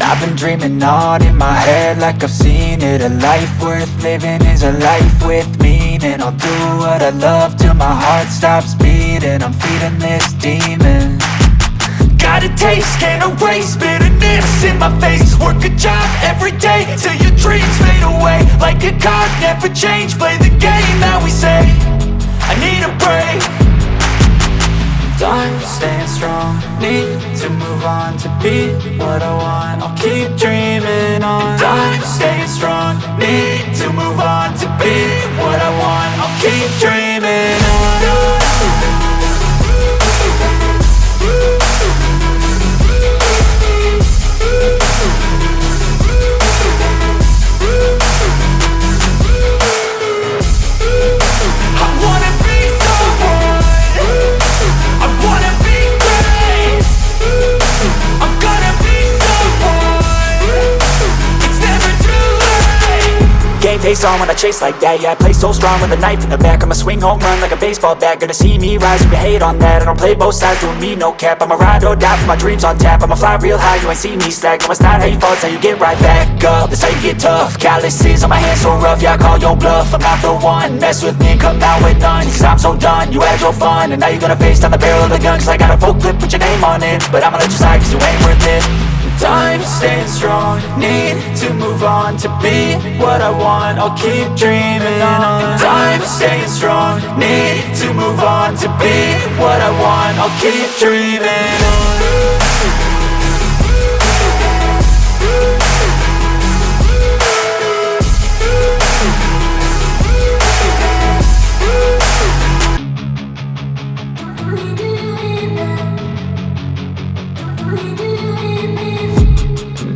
I've been dreaming on in my head like I've seen it. A life worth living is a life with meaning. I'll do what I love till my heart stops beating. I'm feeding this demon. Got a taste, can't erase bitterness in my face. Work a job every day till your dreams fade away. Like a card, never change, play the game that we say. I need a break. Time staying strong, need to move on to be what I want. I'll keep dreaming on. Time staying strong, need to move on to be what I want. I'll keep dreaming on. Face on when I chase like that, yeah, I play so strong with a knife in the back. I'ma swing home run like a baseball bat. Gonna see me rise if you hate on that. I don't play both sides, doing me no cap. I'ma ride or die for my dreams on tap. I'ma fly real high, you ain't see me slack. No, it's not how you fall, it's how you get right back up. That's how you get tough. Calluses on my hands so rough, yeah, I call your bluff. I'm not the one, mess with me, come out with none. Cause I'm so done, you had your fun. And now you're gonna face down the barrel of the gun. Cause I got a full clip, put your name on it. But I'ma let you slide cause you ain't worth it. Time staying strong, need to move on to be what I want. I'll keep dreaming on. Time staying strong, need to move on to be what I want. I'll keep dreaming on.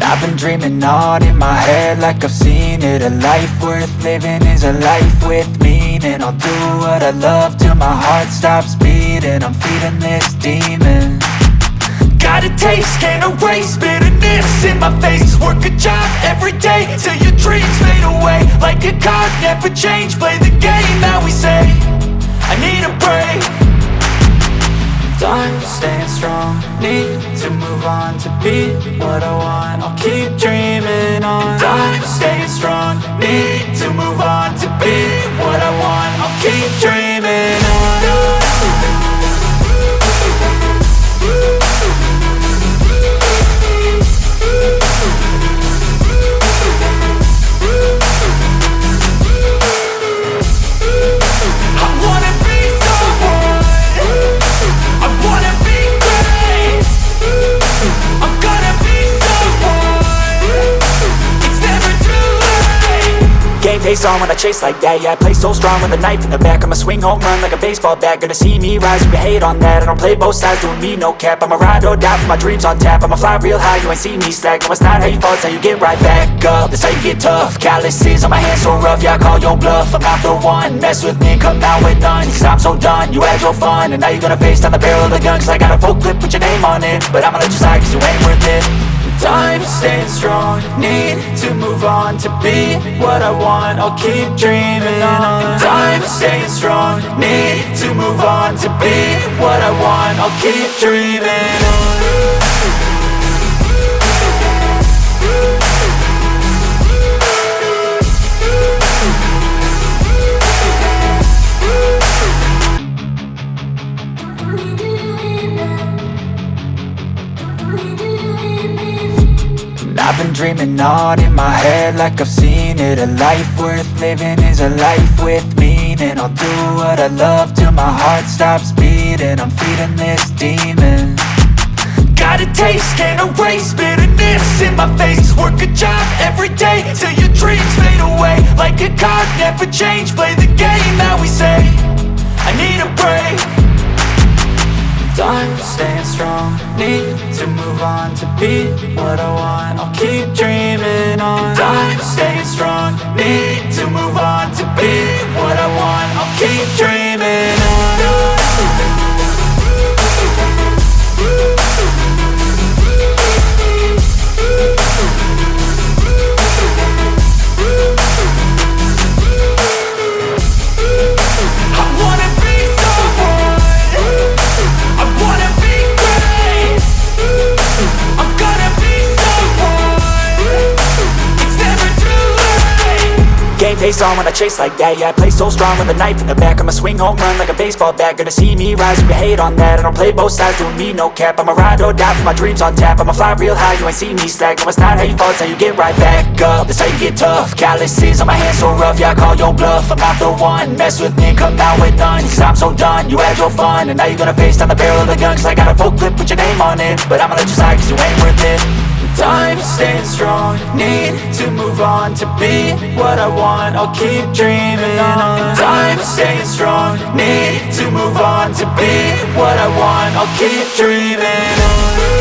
I've been dreaming on in my head like I've seen it. A life worth living is a life with meaning. I'll do what I love till my heart stops beating. I'm feeding this demon. Got a taste, can't erase bitterness in my face. Work a job every day till your dreams fade away. Like a card, never change, play the game that we say. I need a break. Time staying strong, need to move on to be what I want. I'll keep dreaming on. Time staying strong, need to move on to be what I want. I'll keep dreaming on. Face on when I chase like that, yeah, I play so strong with a knife in the back. I'ma swing home run like a baseball bat. Gonna see me rise if you hate on that. I don't play both sides, doing me no cap. I'ma ride or die for my dreams on tap. I'ma fly real high, you ain't see me slack. No, it's not how you fall, it's how you get right back up. That's how you get tough. Calluses on my hands so rough, yeah, I call your bluff. I'm not the one, mess with me, come out with none. Cause I'm so done, you had your fun. And now you're gonna face down the barrel of the gun. Cause I got a full clip, put your name on it. But I'ma let you slide cause you ain't worth it. Time staying strong, need to move on to be what I want. I'll keep dreaming on. Time staying strong, need to move on to be what I want. I'll keep dreaming on. I've been dreaming on in my head like I've seen it. A life worth living is a life with meaning. I'll do what I love till my heart stops beating. I'm feeding this demon. Got a taste, can't erase bitterness in my face. Work a job every day till your dreams fade away. Like a card, never change, play the game that we say. I need a break. Time staying strong, need to move on to be what I want. I'll keep dreaming on. Time staying strong, need to move on to be what I want. I'll keep dreaming on. I wanna be someone. face on when I chase like that. Yeah, I play so strong with a knife in the back. I'ma swing home run like a baseball bat. Gonna see me rise if you hate on that. I don't play both sides, doing me no cap. I'ma ride or die for my dreams on tap. I'ma fly real high, you ain't see me slack. No, it's not how you fall, it's how you get right back up. That's how you get tough. Calluses on my hands so rough, yeah, I call your bluff. I'm not the one, mess with me and come out with none. Cause I'm so done, you had your fun. And now you're gonna face down the barrel of the gun. Cause I got a full clip with your name on it. But I'ma let you slide cause you ain't worth it. Time staying strong, need to move on to be what I want. I'll keep dreaming on. Time staying strong, need to move on to be what I want. I'll keep dreaming on.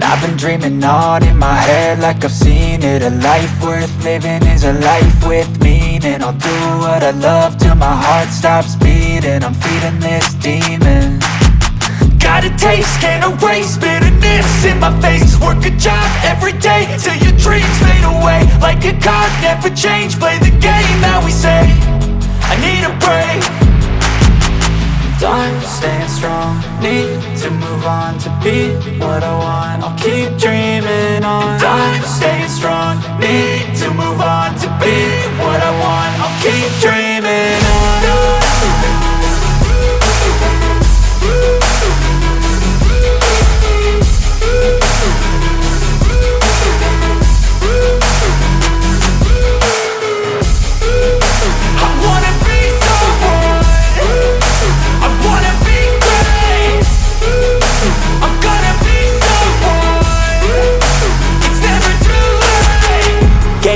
I've been dreaming on in my head like I've seen it. A life worth living is a life with meaning. I'll do what I love till my heart stops beating. I'm feeding this demon. Got a taste, can't erase bitterness in my face. Work a job every day till your dreams fade away. Like a card, never change, play the game that we say. I need a break. Time staying strong, need to move on to be what I want. I'll keep dreaming on. Time staying strong, need to move on to be what I want. I'll keep dreaming on.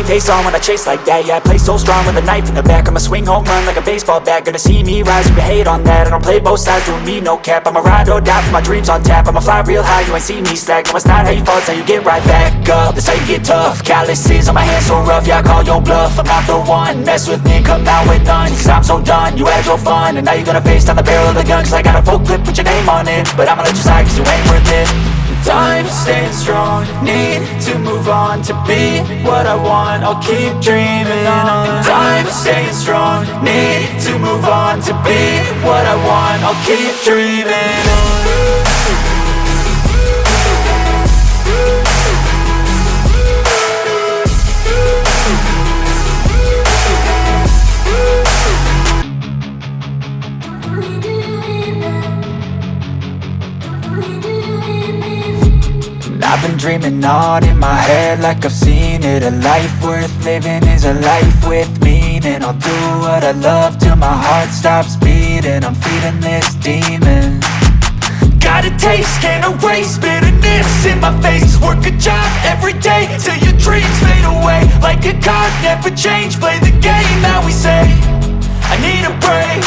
Face on when I chase like that. Yeah, I play so strong with a knife in the back. I'ma swing home run like a baseball bat. Gonna see me rise if you hate on that. I don't play both sides, doing me no cap. I'ma ride or die for my dreams on tap. I'ma fly real high, you ain't see me slack. No, it's not how you fall, it's how you get right back up. That's how you get tough. Calluses on my hands so rough, yeah, I call your bluff. I'm not the one, mess with me and come out with none. Cause I'm so done, you had your fun. And now you're gonna face down the barrel of the gun. Cause I got a full clip with your name on it. But I'ma let you slide cause you ain't worth it. Time staying strong, need to move on to be what I want. I'll keep dreaming on. Time staying strong, need to move on to be what I want. I'll keep dreaming on. I've been dreaming on in my head like I've seen it. A life worth living is a life with meaning. I'll do what I love till my heart stops beating. I'm feeding this demon. Got a taste, can't erase bitterness in my face. Work a job every day till your dreams fade away. Like a card, never change, play the game that we say. I need a break.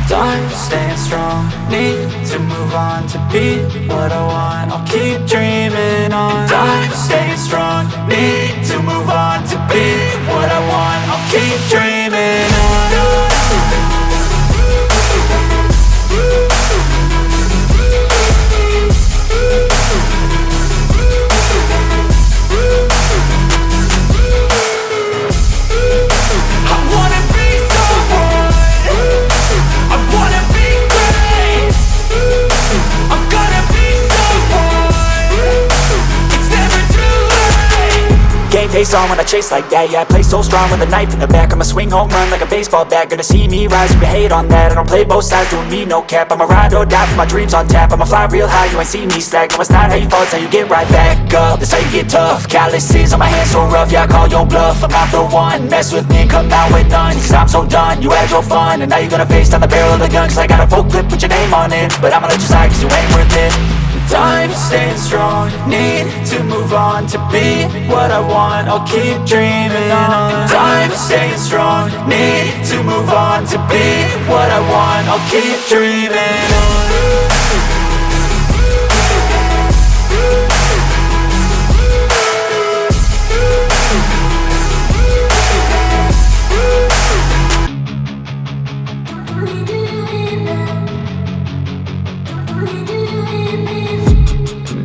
Time staying strong, need to move on to be what I want. I'll keep dreaming on. Time staying strong, need to move on to be what I want. I'll keep dreaming on. Face on when I chase like that. Yeah, I play so strong with a knife in the back. I'ma swing home run like a baseball bat. Gonna see me rise if you hate on that. I don't play both sides, doing me no cap. I'ma ride or die for my dreams on tap. I'ma fly real high, you ain't see me slack. No, it's not how you fall, it's how you get right back up. That's how you get tough. Calluses on my hands so rough, yeah, I call your bluff. I'm not the one, mess with me and come out with none. Cause I'm so done, you had your fun. And now you're gonna face down the barrel of the gun. Cause I got a full clip with your name on it. But I'ma let you slide cause you ain't worth it. Time staying strong, need to move on to be what I want. I'll keep dreaming on. Time staying strong, need to move on to be what I want. I'll keep dreaming on.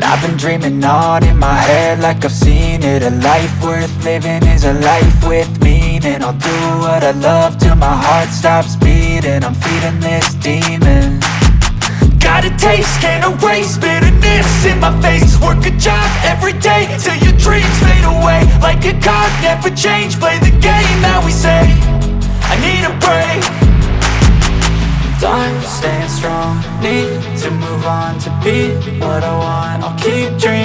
I've been dreaming on in my head like I've seen it. A life worth living is a life with meaning. I'll do what I love till my heart stops beating. I'm feeding this demon. Got a taste, can't erase bitterness in my face. Work a job every day till your dreams fade away. Like a card, never change, play the game that we say. I need a break. I'm staying strong, need to move on to be what I want. I'll keep dreaming